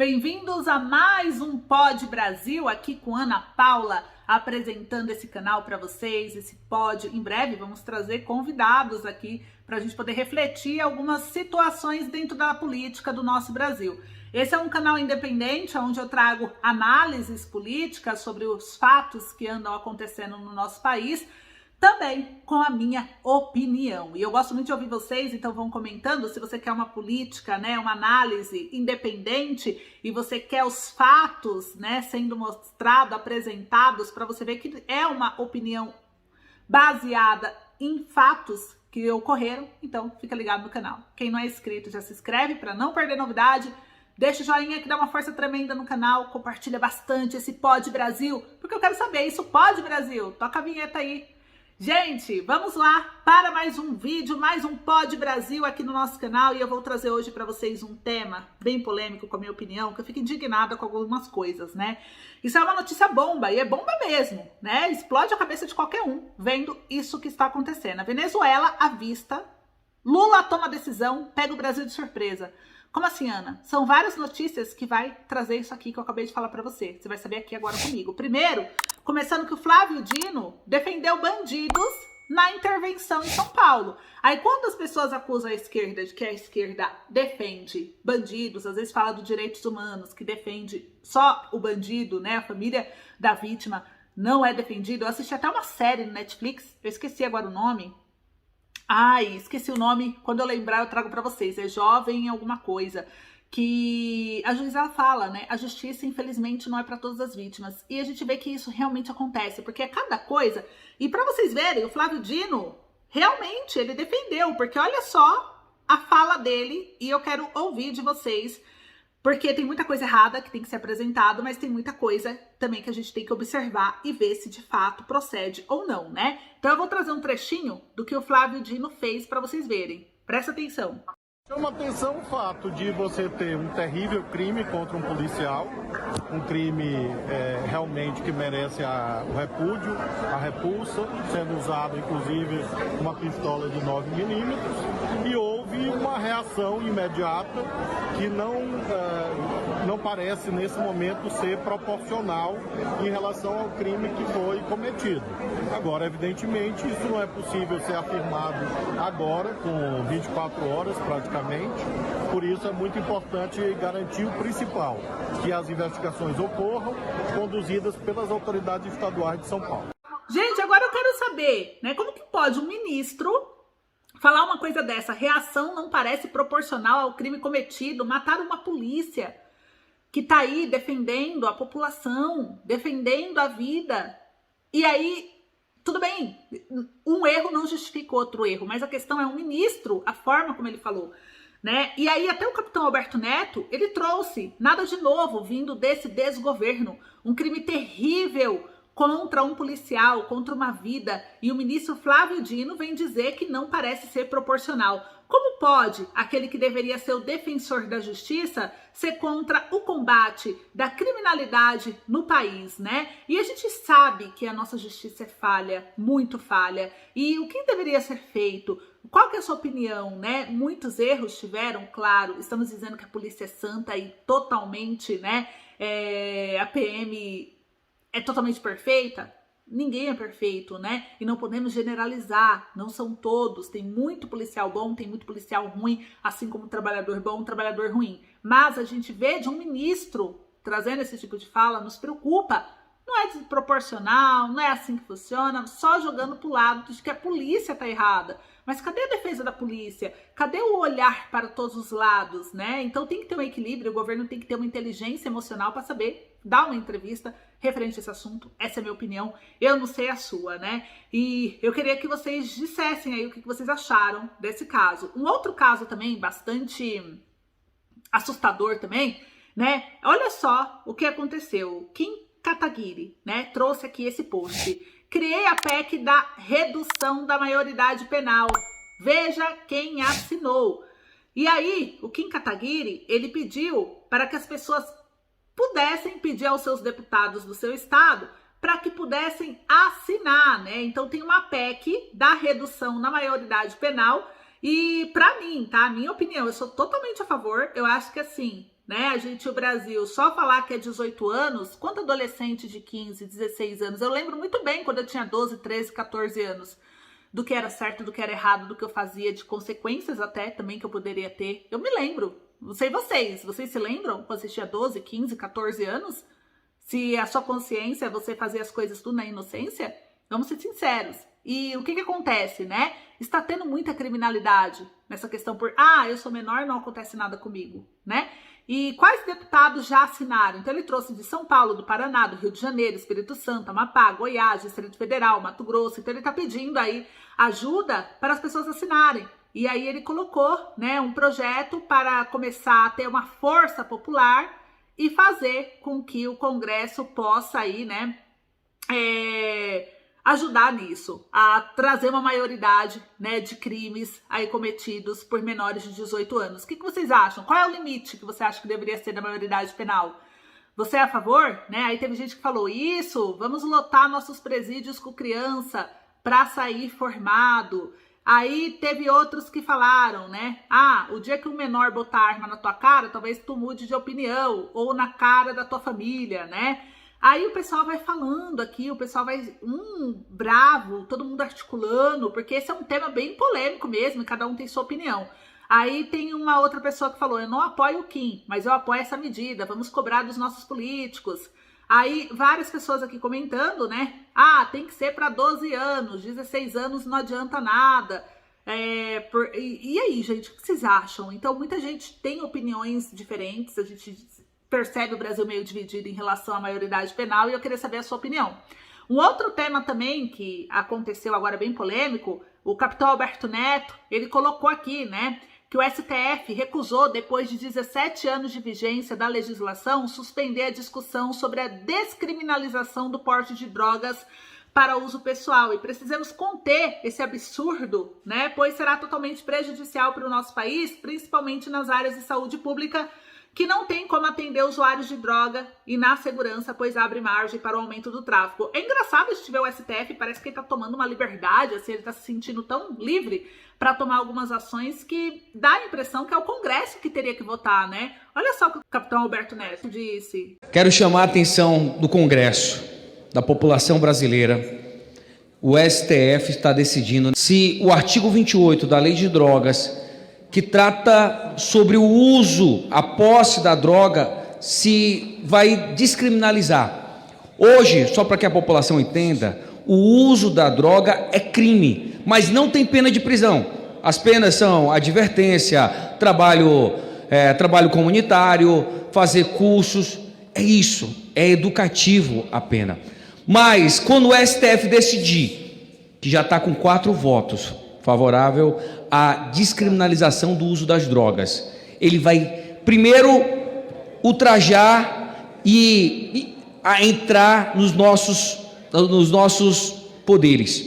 Bem-vindos a mais um Pod Brasil, aqui com Ana Paula, apresentando esse canal para vocês, esse pod. Em breve vamos trazer convidados aqui para a gente poder refletir algumas situações dentro da política do nosso Brasil. Esse é um canal independente, onde eu trago análises políticas sobre os fatos que andam acontecendo no nosso país, também com a minha opinião. E eu gosto muito de ouvir vocês, então vão comentando. Se você quer uma política, uma análise independente e você quer os fatos, sendo mostrados, apresentados, para você ver que é uma opinião baseada em fatos que ocorreram, então fica ligado no canal. Quem não é inscrito já se inscreve para não perder novidade. Deixa o joinha que dá uma força tremenda no canal, compartilha bastante esse Pod Brasil, porque eu quero saber, isso pode, Brasil? Toca a vinheta aí. Gente, vamos lá para mais um vídeo, mais um Pod Brasil aqui no nosso canal, e eu vou trazer hoje para vocês um tema bem polêmico, com a minha opinião, que eu fico indignada com algumas coisas, Isso é uma notícia bomba, e é bomba mesmo, Explode a cabeça de qualquer um vendo isso que está acontecendo. A Venezuela à vista, Lula toma decisão, pega o Brasil de surpresa. Como assim, Ana? São várias notícias que vai trazer isso aqui que eu acabei de falar pra você. Você vai saber aqui agora comigo. Primeiro, começando que o Flávio Dino defendeu bandidos na intervenção em São Paulo. Aí quando as pessoas acusam a esquerda de que a esquerda defende bandidos, às vezes fala dos direitos humanos, que defende só o bandido, a família da vítima não é defendido. Eu assisti até uma série no Netflix, eu esqueci agora o nome. Ai, esqueci o nome, quando eu lembrar eu trago pra vocês, é Jovem alguma coisa, que a juíza fala, a justiça infelizmente não é pra todas as vítimas, e a gente vê que isso realmente acontece, porque é cada coisa, e pra vocês verem, o Flávio Dino, realmente ele defendeu, porque olha só a fala dele, e eu quero ouvir de vocês, porque tem muita coisa errada que tem que ser apresentado, mas tem muita coisa também que a gente tem que observar e ver se de fato procede ou não, Então eu vou trazer um trechinho do que o Flávio Dino fez para vocês verem. Presta atenção. Chama atenção o fato de você ter um terrível crime contra um policial, um crime realmente que merece o repúdio, a repulsa, sendo usado inclusive uma pistola de 9mm, e houve uma reação imediata que não parece nesse momento ser proporcional em relação ao crime que foi cometido. Agora, evidentemente, isso não é possível ser afirmado agora, com 24 horas praticamente. Por isso é muito importante garantir o principal, que as investigações ocorram, conduzidas pelas autoridades estaduais de São Paulo. Gente, agora eu quero saber, como que pode um ministro falar uma coisa dessa? Reação não parece proporcional ao crime cometido, matar uma polícia que tá aí defendendo a população, defendendo a vida. E aí, tudo bem, um erro não justifica outro erro, mas a questão é o ministro, a forma como ele falou, E aí até o capitão Alberto Neto, ele trouxe nada de novo vindo desse desgoverno, um crime terrível contra um policial, contra uma vida, e o ministro Flávio Dino vem dizer que não parece ser proporcional. Como pode aquele que deveria ser o defensor da justiça ser contra o combate da criminalidade no país, E a gente sabe que a nossa justiça é falha, muito falha. E o que deveria ser feito? Qual que é a sua opinião, Muitos erros tiveram, claro. Estamos dizendo que a polícia é santa e totalmente, a PM é totalmente perfeita? Ninguém é perfeito, E não podemos generalizar, não são todos. Tem muito policial bom, tem muito policial ruim, assim como trabalhador bom, trabalhador ruim. Mas a gente vê de um ministro trazendo esse tipo de fala, nos preocupa. Não é desproporcional, não é assim que funciona, só jogando pro lado de que a polícia tá errada. Mas cadê a defesa da polícia? Cadê o olhar para todos os lados, Então tem que ter um equilíbrio, o governo tem que ter uma inteligência emocional para saber dar uma entrevista referente a esse assunto. Essa é a minha opinião, eu não sei a sua, E eu queria que vocês dissessem aí o que vocês acharam desse caso. Um outro caso também, bastante assustador também, Olha só o que aconteceu. Kim Kataguiri, trouxe aqui esse post. Criei a PEC da redução da maioridade penal. Veja quem assinou. E aí, o Kim Kataguiri, ele pediu para que as pessoas pudessem pedir aos seus deputados do seu estado para que pudessem assinar, Então tem uma PEC da redução na maioridade penal e para mim, tá? Minha opinião, eu sou totalmente a favor. Eu acho que assim, né, o Brasil, só falar que é 18 anos, quanto adolescente de 15, 16 anos? Eu lembro muito bem quando eu tinha 12, 13, 14 anos, do que era certo, do que era errado, do que eu fazia, de consequências até também que eu poderia ter. Eu me lembro, não sei vocês se lembram quando você tinha 12, 15, 14 anos? Se a sua consciência é você fazer as coisas tudo na inocência? Vamos ser sinceros. E o que acontece, né? Está tendo muita criminalidade nessa questão por, eu sou menor, não acontece nada comigo, né? E quais deputados já assinaram? Então ele trouxe de São Paulo, do Paraná, do Rio de Janeiro, Espírito Santo, Amapá, Goiás, Distrito Federal, Mato Grosso. Então ele está pedindo aí ajuda para as pessoas assinarem. E aí ele colocou, né, um projeto para começar a ter uma força popular e fazer com que o Congresso possa aí, né, ajudar nisso, a trazer uma maioridade, né, de crimes aí cometidos por menores de 18 anos. O que vocês acham? Qual é o limite que você acha que deveria ser da maioridade penal? Você é a favor? Né? Aí teve gente que falou isso, vamos lotar nossos presídios com criança para sair formado. Aí teve outros que falaram, né? O dia que um menor botar arma na tua cara, talvez tu mude de opinião, ou na cara da tua família, né? Aí o pessoal vai falando aqui, o pessoal vai, bravo, todo mundo articulando, porque esse é um tema bem polêmico mesmo, e cada um tem sua opinião. Aí tem uma outra pessoa que falou, eu não apoio o Kim, mas eu apoio essa medida, vamos cobrar dos nossos políticos. Aí várias pessoas aqui comentando, né? Tem que ser para 12 anos, 16 anos não adianta nada. E aí, gente, o que vocês acham? Então, muita gente tem opiniões diferentes, a gente percebe o Brasil meio dividido em relação à maioridade penal e eu queria saber a sua opinião. Um outro tema também que aconteceu agora bem polêmico, o capitão Alberto Neto, ele colocou aqui, né, que o STF recusou, depois de 17 anos de vigência da legislação, suspender a discussão sobre a descriminalização do porte de drogas para uso pessoal. E precisamos conter esse absurdo, né, pois será totalmente prejudicial para o nosso país, principalmente nas áreas de saúde pública, que não tem como atender usuários de droga e na segurança, pois abre margem para o aumento do tráfico. É engraçado a gente ver o STF, parece que ele está tomando uma liberdade, assim, ele está se sentindo tão livre para tomar algumas ações que dá a impressão que é o Congresso que teria que votar, né? Olha só o que o capitão Alberto Neto disse. Quero chamar a atenção do Congresso, da população brasileira. O STF está decidindo se o artigo 28 da Lei de Drogas, que trata sobre o uso, a posse da droga, se vai descriminalizar. Hoje, só para que a população entenda, o uso da droga é crime, mas não tem pena de prisão. As penas são advertência, trabalho comunitário, fazer cursos, é isso, é educativo a pena. Mas quando o STF decidir, que já está com 4 votos favorável à descriminalização do uso das drogas, ele vai primeiro ultrajar e entrar nos nossos poderes,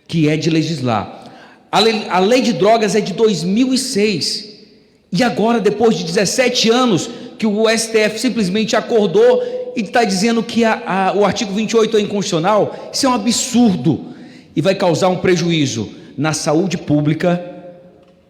que é de legislar. A lei de drogas é de 2006 e agora, depois de 17 anos que o STF simplesmente acordou e está dizendo que o artigo 28 é inconstitucional, isso é um absurdo e vai causar um prejuízo na saúde pública,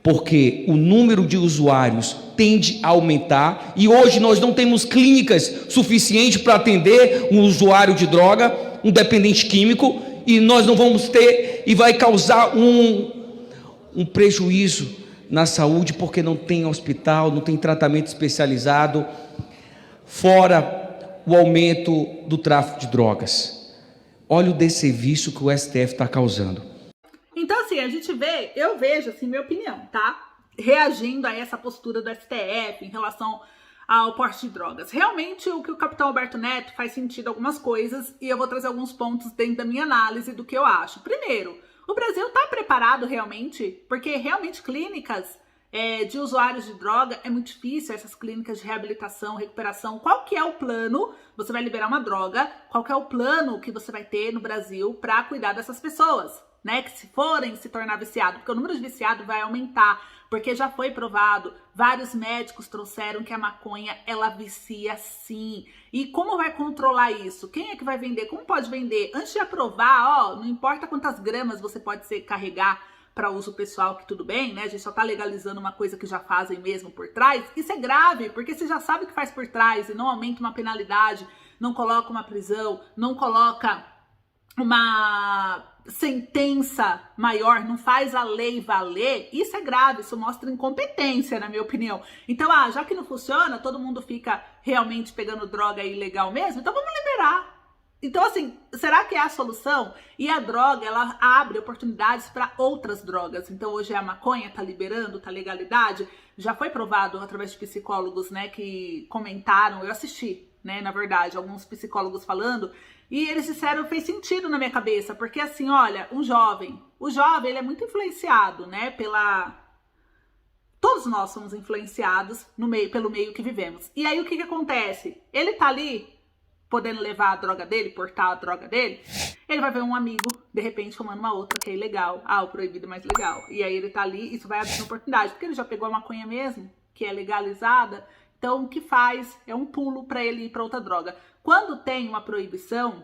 porque o número de usuários tende a aumentar e hoje nós não temos clínicas suficientes para atender um usuário de droga, um dependente químico, e nós não vamos ter, e vai causar um prejuízo na saúde, porque não tem hospital, não tem tratamento especializado, fora o aumento do tráfico de drogas. Olha o desserviço que o STF está causando. Então, assim, eu vejo, assim, minha opinião, tá? Reagindo a essa postura do STF em relação ao porte de drogas. Realmente, o que o capitão Alberto Neto faz sentido algumas coisas e eu vou trazer alguns pontos dentro da minha análise do que eu acho. Primeiro, o Brasil tá preparado realmente? Porque realmente clínicas de usuários de droga é muito difícil, essas clínicas de reabilitação, recuperação. Qual que é o plano? Você vai liberar uma droga, qual que é o plano que você vai ter no Brasil para cuidar dessas pessoas? Né, que se forem se tornar viciado, porque o número de viciados vai aumentar, porque já foi provado, vários médicos trouxeram que a maconha, ela vicia sim. E como vai controlar isso? Quem é que vai vender? Como pode vender? Antes de aprovar, não importa quantas gramas você pode carregar para uso pessoal, que tudo bem, né? A gente só tá legalizando uma coisa que já fazem mesmo por trás. Isso é grave, porque você já sabe o que faz por trás e não aumenta uma penalidade, não coloca uma prisão, não coloca uma sentença maior, não faz a lei valer, isso é grave, isso mostra incompetência, na minha opinião. Então, já que não funciona, todo mundo fica realmente pegando droga ilegal mesmo, então vamos liberar. Então, assim, será que é a solução? E a droga, ela abre oportunidades para outras drogas. Então, hoje a maconha tá liberando, tá legalidade. Já foi provado através de psicólogos, né, que comentaram, eu assisti, né, na verdade, alguns psicólogos falando, e eles disseram, fez sentido na minha cabeça, porque assim, olha, o jovem, ele é muito influenciado, né, todos nós somos influenciados pelo meio que vivemos. E aí o que acontece? Ele tá ali, podendo levar a droga dele, portar a droga dele, ele vai ver um amigo, de repente, fumando uma outra que é ilegal. O proibido é mais legal. E aí ele tá ali, isso vai abrir uma oportunidade, porque ele já pegou a maconha mesmo, que é legalizada. Então, o que faz é um pulo para ele ir para outra droga. Quando tem uma proibição,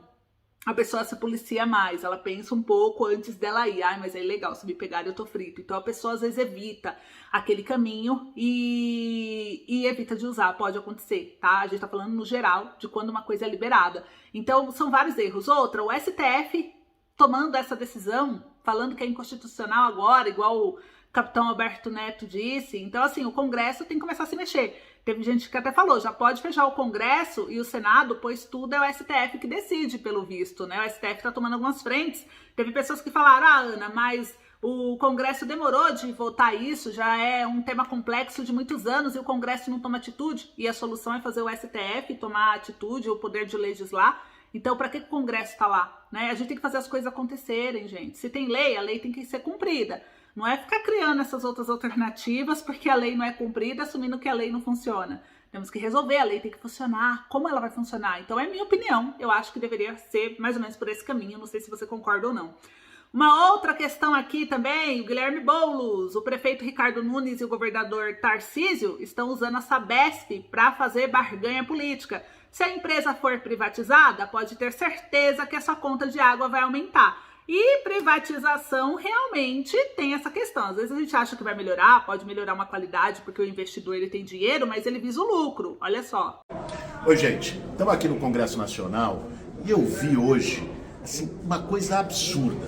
a pessoa se policia mais. Ela pensa um pouco antes dela ir. Mas é ilegal, se me pegar eu tô frito. Então, a pessoa às vezes evita aquele caminho e evita de usar. Pode acontecer, tá? A gente tá falando no geral de quando uma coisa é liberada. Então, são vários erros. Outra, o STF tomando essa decisão, falando que é inconstitucional agora, igual o capitão Alberto Neto disse. Então, assim, o Congresso tem que começar a se mexer. Teve gente que até falou, já pode fechar o Congresso e o Senado, pois tudo é o STF que decide, pelo visto, né? O STF tá tomando algumas frentes. Teve pessoas que falaram, Ana, mas o Congresso demorou de votar isso, já é um tema complexo de muitos anos e o Congresso não toma atitude. E a solução é fazer o STF tomar atitude, o poder de legislar. Então, para que o Congresso tá lá? Né? A gente tem que fazer as coisas acontecerem, gente. Se tem lei, a lei tem que ser cumprida. Não é ficar criando essas outras alternativas porque a lei não é cumprida, assumindo que a lei não funciona. Temos que resolver, a lei tem que funcionar. Como ela vai funcionar? Então é minha opinião. Eu acho que deveria ser mais ou menos por esse caminho. Não sei se você concorda ou não. Uma outra questão aqui também, o Guilherme Boulos, o prefeito Ricardo Nunes e o governador Tarcísio estão usando a Sabesp para fazer barganha política. Se a empresa for privatizada, pode ter certeza que essa conta de água vai aumentar. E privatização realmente tem essa questão. Às vezes a gente acha que vai melhorar, pode melhorar uma qualidade, porque o investidor ele tem dinheiro, mas ele visa o lucro. Olha só. Oi, gente. Estamos aqui no Congresso Nacional e eu vi hoje assim, uma coisa absurda,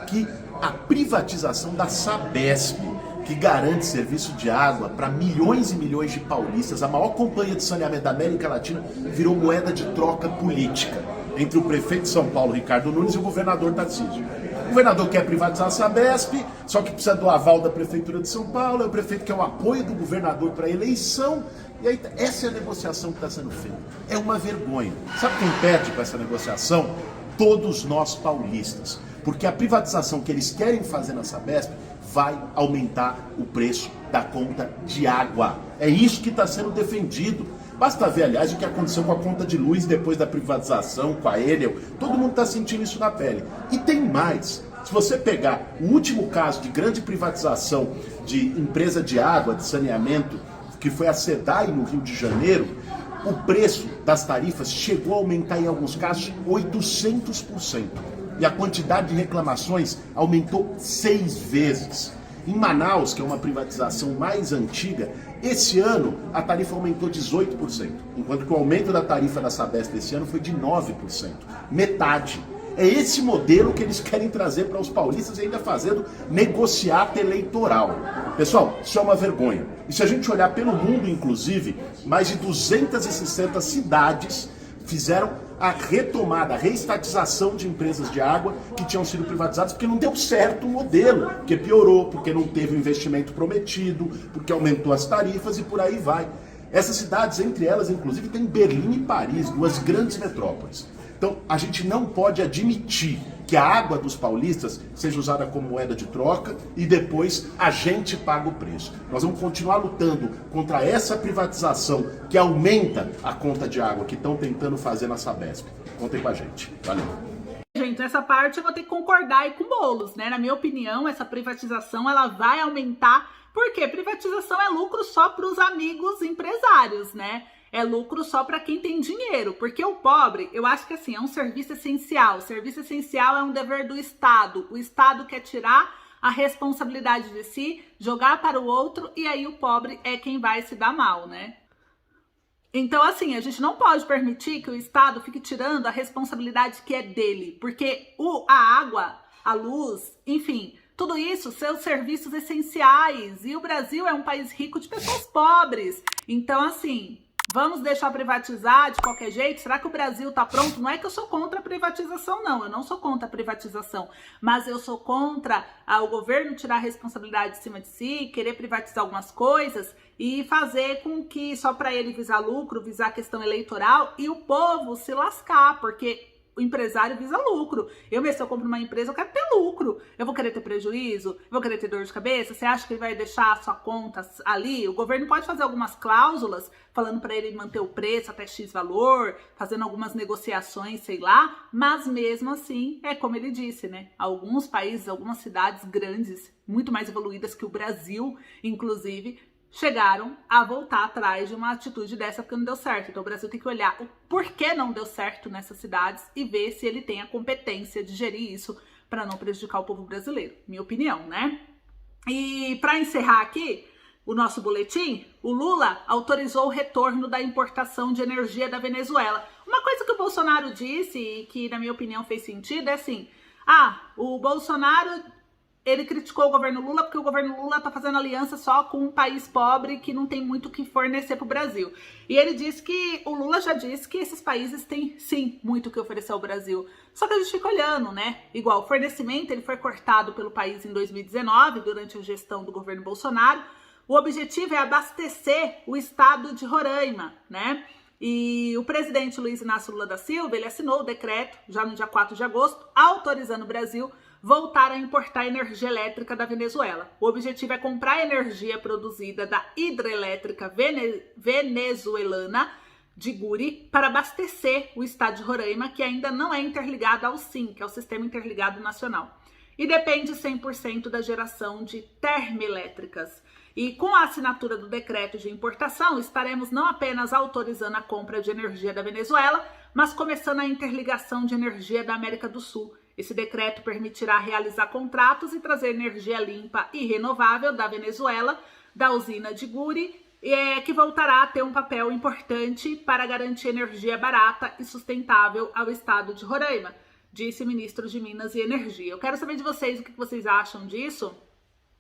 que a privatização da Sabesp, que garante serviço de água para milhões e milhões de paulistas, a maior companhia de saneamento da América Latina, virou moeda de troca política entre o prefeito de São Paulo, Ricardo Nunes, e o governador Tarcísio. O governador quer privatizar a Sabesp, só que precisa do aval da Prefeitura de São Paulo, o prefeito quer o apoio do governador para a eleição, e aí essa é a negociação que está sendo feita. É uma vergonha. Sabe quem perde com essa negociação? Todos nós paulistas. Porque a privatização que eles querem fazer na Sabesp vai aumentar o preço da conta de água. É isso que está sendo defendido. Basta ver, aliás, o que aconteceu com a conta de luz depois da privatização, com a Enel. Todo mundo está sentindo isso na pele. E tem mais. Se você pegar o último caso de grande privatização de empresa de água, de saneamento, que foi a SEDAI no Rio de Janeiro, o preço das tarifas chegou a aumentar em alguns casos 800%. E a quantidade de reclamações aumentou 6 vezes. Em Manaus, que é uma privatização mais antiga, esse ano a tarifa aumentou 18%, enquanto que o aumento da tarifa da Sabesp esse ano foi de 9%, metade. É esse modelo que eles querem trazer para os paulistas e ainda fazendo negociata eleitoral. Pessoal, isso é uma vergonha. E se a gente olhar pelo mundo, inclusive, mais de 260 cidades fizeram a retomada, a reestatização de empresas de água que tinham sido privatizadas porque não deu certo o modelo, porque piorou, porque não teve o investimento prometido, porque aumentou as tarifas e por aí vai. Essas cidades, entre elas, inclusive, tem Berlim e Paris, duas grandes metrópoles. Então, a gente não pode admitir que a água dos paulistas seja usada como moeda de troca e depois a gente paga o preço. Nós vamos continuar lutando contra essa privatização que aumenta a conta de água que estão tentando fazer na Sabesp. Contem com a gente. Valeu. Gente, nessa parte eu vou ter que concordar aí com o Boulos, né? Na minha opinião, essa privatização ela vai aumentar, porque privatização é lucro só para os amigos empresários, né? É lucro só para quem tem dinheiro, porque o pobre, eu acho que assim, é um serviço essencial. O serviço essencial é um dever do Estado. O Estado quer tirar a responsabilidade de si, jogar para o outro, e aí o pobre é quem vai se dar mal, né? Então, assim, a gente não pode permitir que o Estado fique tirando a responsabilidade que é dele, porque a água, a luz, enfim, tudo isso são serviços essenciais, e o Brasil é um país rico de pessoas pobres. Então, assim, vamos deixar privatizar de qualquer jeito? Será que o Brasil tá pronto? Não é que eu sou contra a privatização, não. Eu não sou contra a privatização. Mas eu sou contra o governo tirar a responsabilidade de cima de si, querer privatizar algumas coisas e fazer com que só para ele visar lucro, visar a questão eleitoral e o povo se lascar, porque o empresário visa lucro. Eu mesmo, se eu compro uma empresa, eu quero ter lucro. Eu vou querer ter prejuízo? Eu vou querer ter dor de cabeça? Você acha que ele vai deixar a sua conta ali? O governo pode fazer algumas cláusulas, falando para ele manter o preço até X valor, fazendo algumas negociações, sei lá, mas mesmo assim, é como ele disse, né? Alguns países, algumas cidades grandes, muito mais evoluídas que o Brasil, inclusive, chegaram a voltar atrás de uma atitude dessa porque não deu certo. Então o Brasil tem que olhar o porquê não deu certo nessas cidades e ver se ele tem a competência de gerir isso para não prejudicar o povo brasileiro. Minha opinião, né? E para encerrar aqui o nosso boletim, o Lula autorizou o retorno da importação de energia da Venezuela. Uma coisa que o Bolsonaro disse e que na minha opinião fez sentido é assim, o Bolsonaro ele criticou o governo Lula porque o governo Lula está fazendo aliança só com um país pobre que não tem muito o que fornecer para o Brasil. E ele disse que, o Lula já disse que esses países têm sim muito o que oferecer ao Brasil. Só que a gente fica olhando, né? Igual o fornecimento, ele foi cortado pelo país em 2019, durante a gestão do governo Bolsonaro. O objetivo é abastecer o estado de Roraima, né? E o presidente Luiz Inácio Lula da Silva, ele assinou o decreto, já no dia 4 de agosto, autorizando o Brasil voltar a importar energia elétrica da Venezuela. O objetivo é comprar energia produzida da hidrelétrica venezuelana de Guri para abastecer o estado de Roraima, que ainda não é interligado ao SIM, que é o Sistema Interligado Nacional, e depende 100% da geração de termoelétricas. E com a assinatura do decreto de importação, estaremos não apenas autorizando a compra de energia da Venezuela, mas começando a interligação de energia da América do Sul. Esse decreto permitirá realizar contratos e trazer energia limpa e renovável da Venezuela, da usina de Guri, que voltará a ter um papel importante para garantir energia barata e sustentável ao estado de Roraima, disse o ministro de Minas e Energia. Eu quero saber de vocês o que vocês acham disso.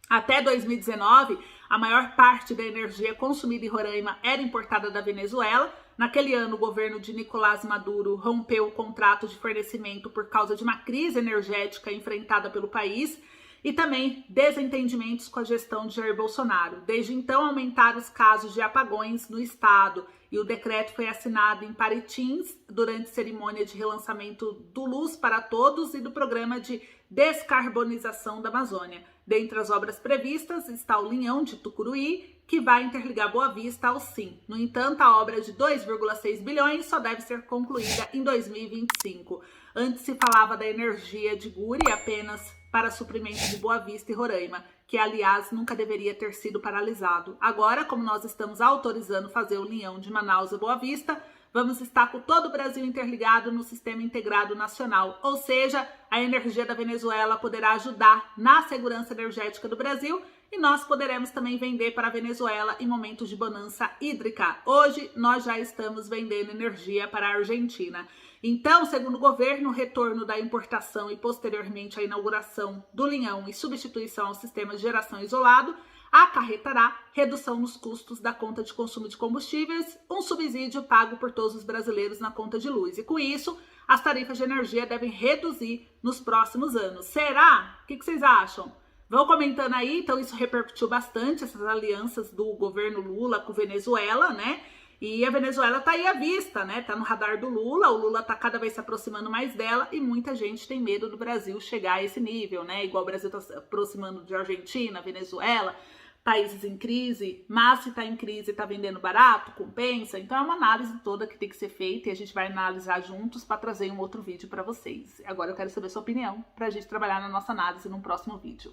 Até 2019, a maior parte da energia consumida em Roraima era importada da Venezuela. Naquele ano, o governo de Nicolás Maduro rompeu o contrato de fornecimento por causa de uma crise energética enfrentada pelo país e também desentendimentos com a gestão de Jair Bolsonaro. Desde então, aumentaram os casos de apagões no estado e o decreto foi assinado em Paritins durante cerimônia de relançamento do Luz para Todos e do programa de descarbonização da Amazônia. Dentre as obras previstas está o linhão de Tucuruí, que vai interligar Boa Vista ao SIM. No entanto, a obra de 2,6 bilhões só deve ser concluída em 2025. Antes se falava da energia de Guri apenas para suprimento de Boa Vista e Roraima, que, aliás, nunca deveria ter sido paralisado. Agora, como nós estamos autorizando fazer o linhão de Manaus a Boa Vista, vamos estar com todo o Brasil interligado no Sistema Integrado Nacional, ou seja, a energia da Venezuela poderá ajudar na segurança energética do Brasil e nós poderemos também vender para a Venezuela em momentos de bonança hídrica. Hoje, nós já estamos vendendo energia para a Argentina. Então, segundo o governo, o retorno da importação e posteriormente a inauguração do linhão e substituição ao sistema de geração isolado acarretará redução nos custos da conta de consumo de combustíveis, um subsídio pago por todos os brasileiros na conta de luz. E com isso, as tarifas de energia devem reduzir nos próximos anos. Será? O que vocês acham? Vão comentando aí. Então isso repercutiu bastante, essas alianças do governo Lula com Venezuela, né? E a Venezuela tá aí à vista, né? Tá no radar do Lula, o Lula tá cada vez se aproximando mais dela e muita gente tem medo do Brasil chegar a esse nível, né? Igual o Brasil tá se aproximando de Argentina, Venezuela, países em crise, mas se tá em crise e tá vendendo barato, compensa. Então é uma análise toda que tem que ser feita e a gente vai analisar juntos para trazer um outro vídeo para vocês. Agora eu quero saber sua opinião pra gente trabalhar na nossa análise num próximo vídeo.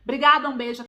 Obrigada, um beijo.